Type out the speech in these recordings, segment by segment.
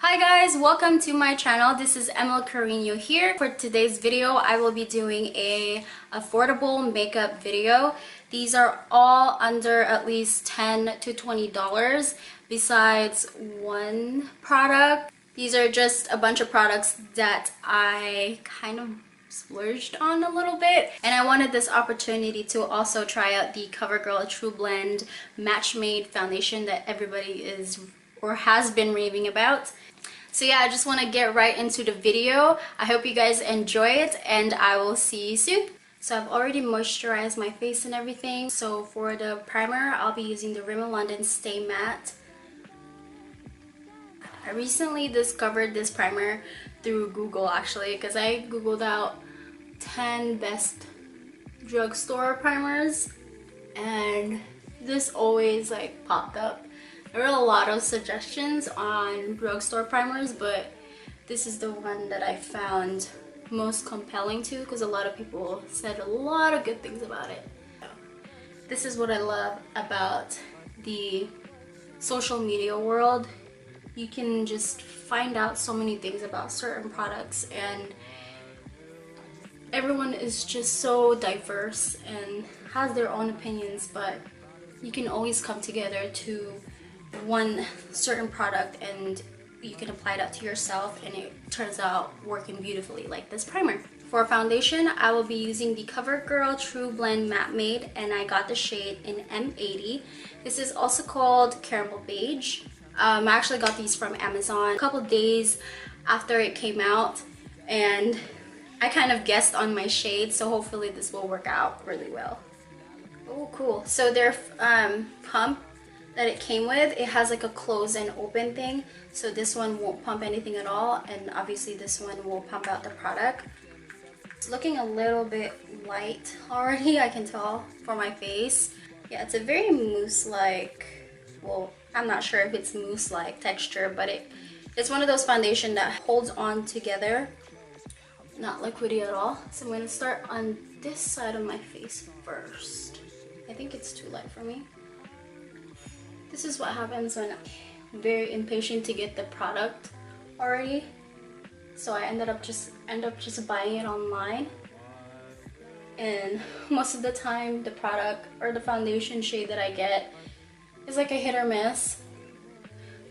Hi guys, welcome to my channel. This is Emil Carino here. For today's video, I will be doing a affordable makeup video. These are all under at least $10 to $20 besides one product. These are just a bunch of products that I kind of splurged on a little bit, and I wanted this opportunity to also try out the CoverGirl True Blend Match Made foundation that everybody is or has been raving about. So yeah, I just want to get right into the video. I hope you guys enjoy it and I will see you soon. So I've already moisturized my face and everything. So for the primer, I'll be using the Rimmel London Stay Matte. I recently discovered this primer through Google actually, because I googled out 10 best drugstore primers and this always like popped up. There were a lot of suggestions on drugstore primers, but this is the one that I found most compelling to because a lot of people said a lot of good things about it. This is what I love about the social media world. You can just find out so many things about certain products and everyone is just so diverse and has their own opinions, but you can always come together to one certain product and you can apply that to yourself and it turns out working beautifully, like this primer. For foundation, I will be using the CoverGirl True Blend Matte Made and I got the shade in M80. This is also called Caramel Beige. I actually got these from Amazon a couple days after it came out and I kind of guessed on my shade, so hopefully this will work out really well. Oh cool. So their pump that it came with, it has like a close and open thing, so this one won't pump anything at all, and obviously this one will pump out the product. It's looking a little bit light already, I can tell, for my face. Yeah, it's a very mousse-like, well, I'm not sure if it's mousse-like texture, but it's one of those foundation that holds on together, not liquidy at all. So I'm going to start on this side of my face first. I think it's too light for me. This is what happens when I'm very impatient to get the product already. So I end up just buying it online. And most of the time the product or the foundation shade that I get is like a hit or miss.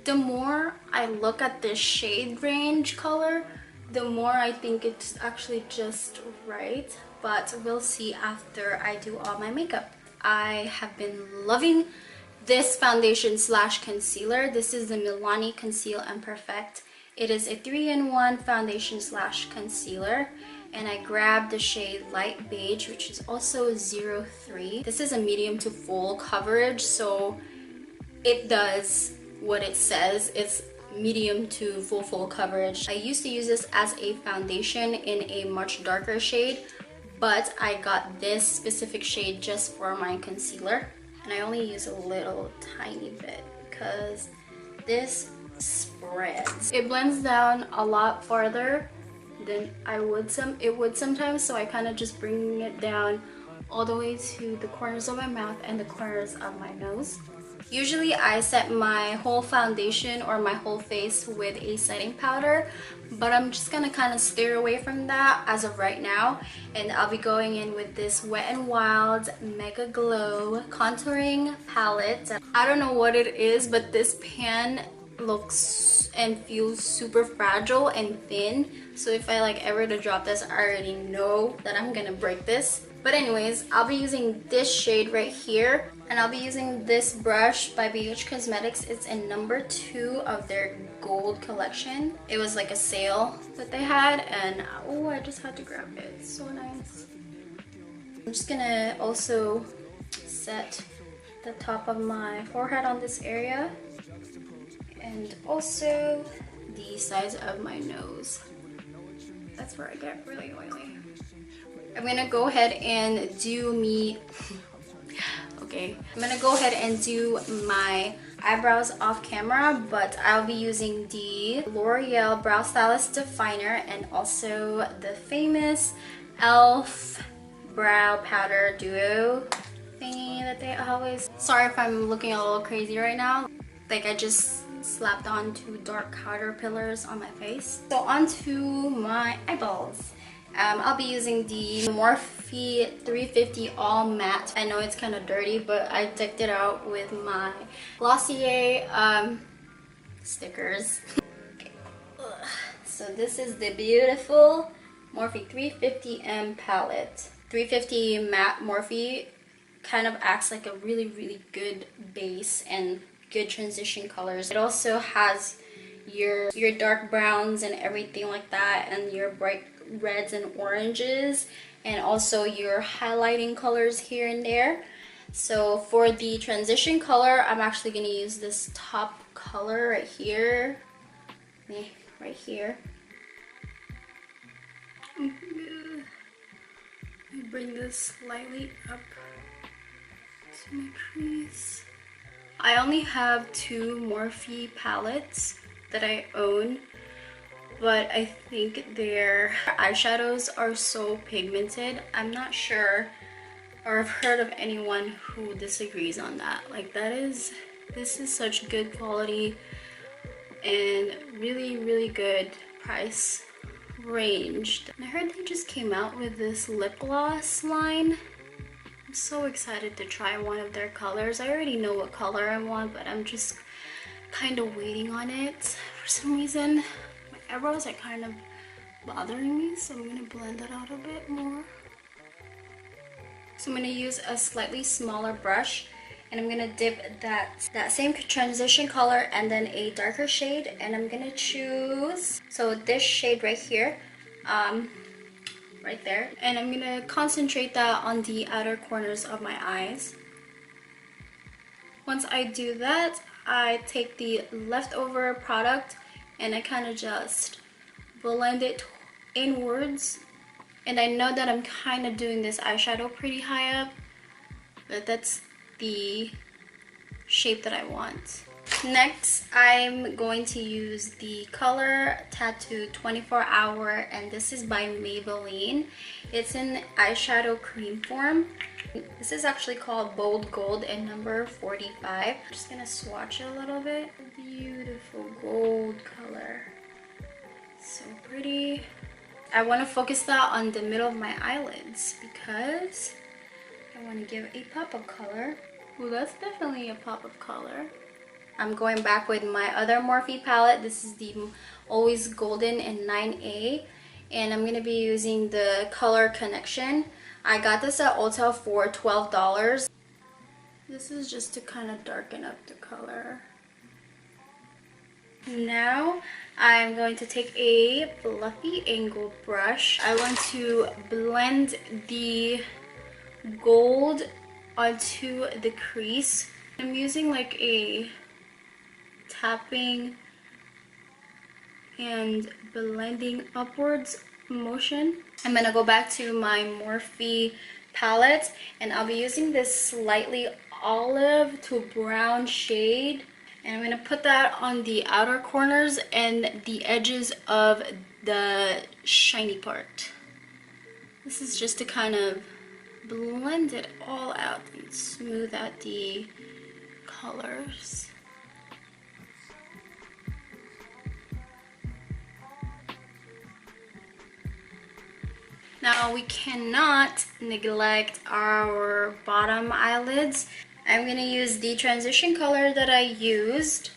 The more I look at this shade range color, the more I think it's actually just right. But we'll see after I do all my makeup. I have been loving this foundation slash concealer. This is the Milani Conceal and Perfect. It is a 3-in-1 foundation slash concealer and I grabbed the shade Light Beige, which is also 03. This is a medium to full coverage, so it does what it says. It's medium to full coverage. I used to use this as a foundation in a much darker shade, but I got this specific shade just for my concealer. And I only use a little tiny bit because this spreads. It blends down a lot farther than it would sometimes, so I kind of just bring it down all the way to the corners of my mouth and the corners of my nose. Usually I set my whole foundation or my whole face with a setting powder, but I'm just gonna kind of steer away from that as of right now, and I'll be going in with this Wet n Wild Mega Glow contouring palette. I don't know what it is, but this pan looks and feels super fragile and thin, so if I like ever to drop this, I already know that I'm gonna break this. But anyways, I'll be using this shade right here, and I'll be using this brush by BH Cosmetics. It's in number 2 of their gold collection. It was like a sale that they had, and oh, I just had to grab it. It's so nice. I'm just gonna also set the top of my forehead on this area, and also the sides of my nose. That's where I get really oily. I'm gonna go ahead and do I'm gonna go ahead and do my eyebrows off camera, but I'll be using the L'Oreal Brow Stylist Definer and also the famous e.l.f. Brow Powder Duo thingy that they always... Sorry if I'm looking a little crazy right now. Like I just slapped on two dark caterpillars on my face. So onto my eyeballs. I'll be using the Morphe 350 All Matte. I know it's kind of dirty, but I decked it out with my Glossier stickers. Okay. So this is the beautiful Morphe 350M palette. 350 matte Morphe kind of acts like a really good base and good transition colors. It also has your dark browns and everything like that, and your bright reds and oranges, and also your highlighting colors here and there. So for the transition color, I'm actually going to use this top color right here. Right here. Let me bring this slightly up to my crease. I only have two Morphe palettes that I own, but I think their eyeshadows are so pigmented. I'm not sure, or I've heard of anyone who disagrees on that. Like, this is such good quality and really good price range. And I heard they just came out with this lip gloss line. I'm so excited to try one of their colors. I already know what color I want, but I'm just kind of waiting on it. For some reason, my eyebrows are kind of bothering me, so I'm gonna blend that out a bit more. So I'm gonna use a slightly smaller brush, and I'm gonna dip that same transition color and then a darker shade, and I'm gonna choose this shade right here, right there, and I'm gonna concentrate that on the outer corners of my eyes. Once I do that, I take the leftover product and I kind of just blend it inwards. And I know that I'm kind of doing this eyeshadow pretty high up, but that's the shape that I want. Next, I'm going to use the Color Tattoo 24 Hour, and this is by Maybelline. It's in eyeshadow cream form. This is actually called Bold Gold and number 45. I'm just gonna swatch it a little bit. Beautiful gold color. So pretty. I want to focus that on the middle of my eyelids because I want to give a pop of color. Ooh, that's definitely a pop of color. I'm going back with my other Morphe palette. This is the Always Golden in 9A, and I'm going to be using the Color Connection. I got this at Ulta for $12. This is just to kind of darken up the color. Now I'm going to take a fluffy angled brush. I want to blend the gold onto the crease. I'm using like a tapping and blending upwards motion. I'm gonna go back to my Morphe palette, and I'll be using this slightly olive to brown shade, and I'm gonna put that on the outer corners and the edges of the shiny part. This is just to kind of blend it all out and smooth out the colors. Now we cannot neglect our bottom eyelids. I'm gonna use the transition color that I used,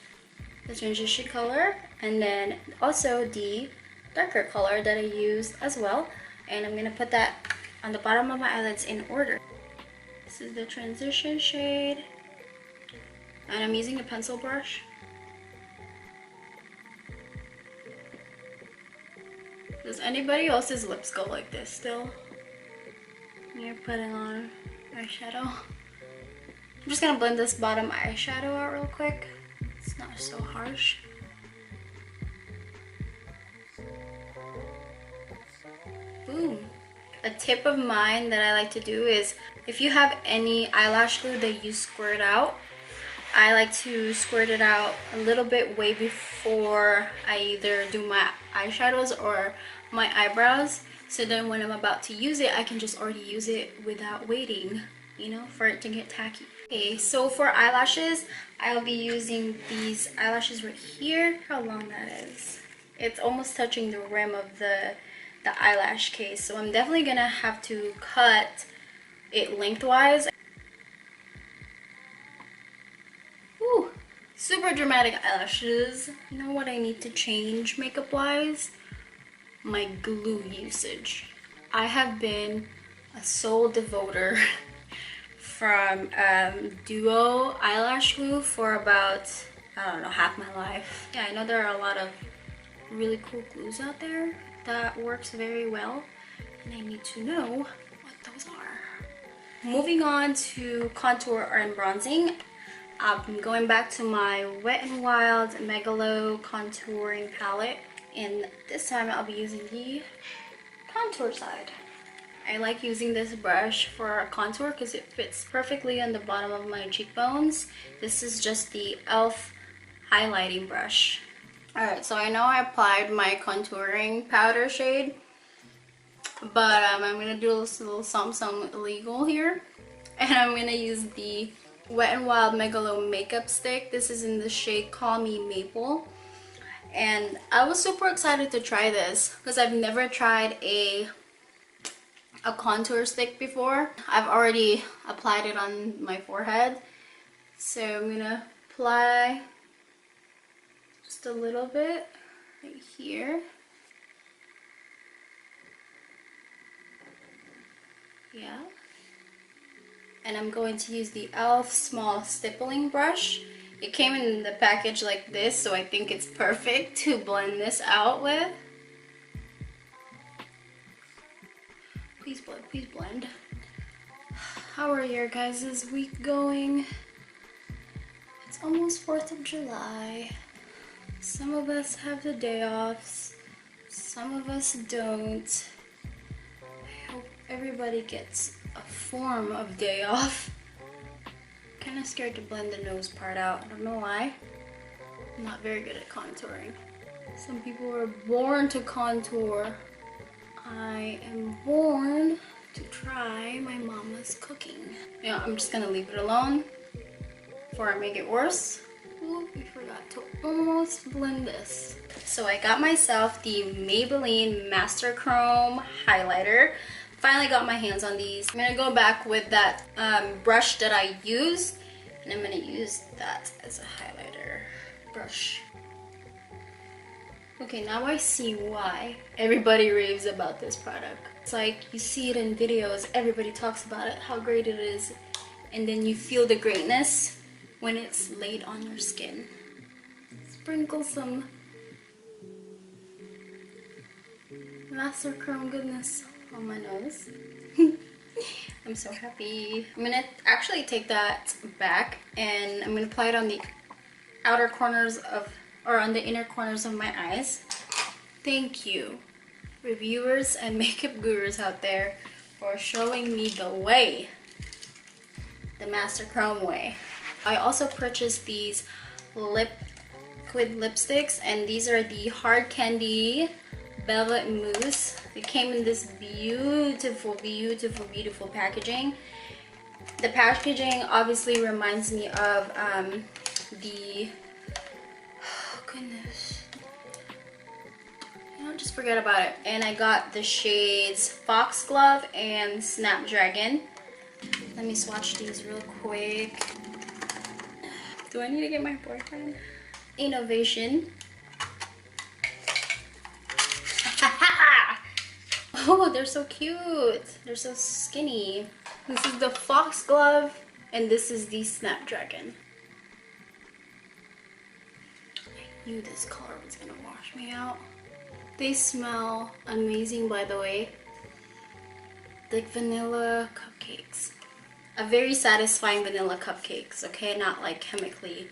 the transition color, and then also the darker color that I used as well. And I'm gonna put that on the bottom of my eyelids in order. This is the transition shade, and I'm using a pencil brush. Does anybody else's lips go like this still? You're putting on eyeshadow. I'm just gonna blend this bottom eyeshadow out real quick. It's not so harsh. Boom. A tip of mine that I like to do is, if you have any eyelash glue that you squirt out, I like to squirt it out a little bit way before I either do my eyeshadows or my eyebrows, so then when I'm about to use it, I can just already use it without waiting, you know, for it to get tacky. Okay, so for eyelashes, I'll be using these eyelashes right here. How long that is? It's almost touching the rim of the eyelash case. So I'm definitely gonna have to cut it lengthwise. Ooh, super dramatic eyelashes. You know what I need to change makeup wise? My glue usage. I have been a sole devoter from Duo eyelash glue for about, I don't know, half my life. Yeah, I know there are a lot of really cool glues out there that works very well, and I need to know what those are. Moving on to contour and bronzing, I'm going back to my Wet n Wild Megalo contouring palette, and this time I'll be using the contour side. I like using this brush for contour because it fits perfectly on the bottom of my cheekbones. This is just the e.l.f. highlighting brush. Alright, so I know I applied my contouring powder shade, but I'm going to do a little something illegal here. And I'm going to use the Wet n Wild Megalo makeup stick. This is in the shade Call Me Maple. And I was super excited to try this because I've never tried a contour stick before. I've already applied it on my forehead, so I'm gonna apply just a little bit right here. Yeah, and I'm going to use the e.l.f. small stippling brush. It came in the package like this, so I think it's perfect to blend this out with. Please blend, please blend. How are your guys' week going? It's almost 4th of July. Some of us have the day offs, some of us don't. I hope everybody gets a form of day off. I'm kind of scared to blend the nose part out. I don't know why. I'm not very good at contouring. Some people are born to contour. I am born to try my mama's cooking. Yeah, I'm just gonna leave it alone before I make it worse. Ooh, we forgot to almost blend this. So I got myself the Maybelline Master Chrome highlighter. Finally got my hands on these. I'm gonna go back with that brush that I used, and I'm gonna use that as a highlighter brush. Okay, now I see why everybody raves about this product. It's like you see it in videos, everybody talks about it, how great it is, and then you feel the greatness when it's laid on your skin. Sprinkle some Master Chrome goodness on my nose. I'm so happy. I'm gonna actually take that back and I'm gonna apply it on the outer corners of, or on the inner corners of my eyes. Thank you, reviewers and makeup gurus out there, for showing me the way, the Master Chrome way. I also purchased these liquid lipsticks, and these are the Hard Candy Velvet Mousse. They came in this beautiful, beautiful, beautiful packaging. The packaging obviously reminds me of the, oh goodness, you know, just forget about it. And I got the shades Foxglove and Snapdragon. Let me swatch these real quick. Do I need to get my boyfriend? Innovation. Oh, they're so cute. They're so skinny. This is the Foxglove and this is the Snapdragon. I knew this color was gonna wash me out. They smell amazing, by the way. Like vanilla cupcakes. A very satisfying vanilla cupcakes, okay? Not like chemically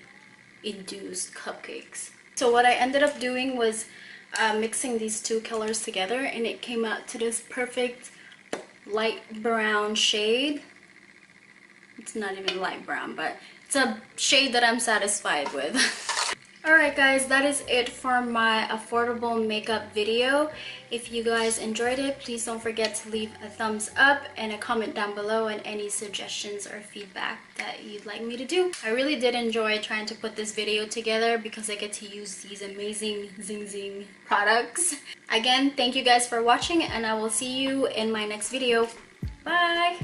induced cupcakes. So what I ended up doing was mixing these two colors together, and it came out to this perfect light brown shade. It's not even light brown, but it's a shade that I'm satisfied with. Alright guys, that is it for my affordable makeup video. If you guys enjoyed it, please don't forget to leave a thumbs up and a comment down below and any suggestions or feedback that you'd like me to do. I really did enjoy trying to put this video together because I get to use these amazing zing zing products. Again, thank you guys for watching and I will see you in my next video. Bye!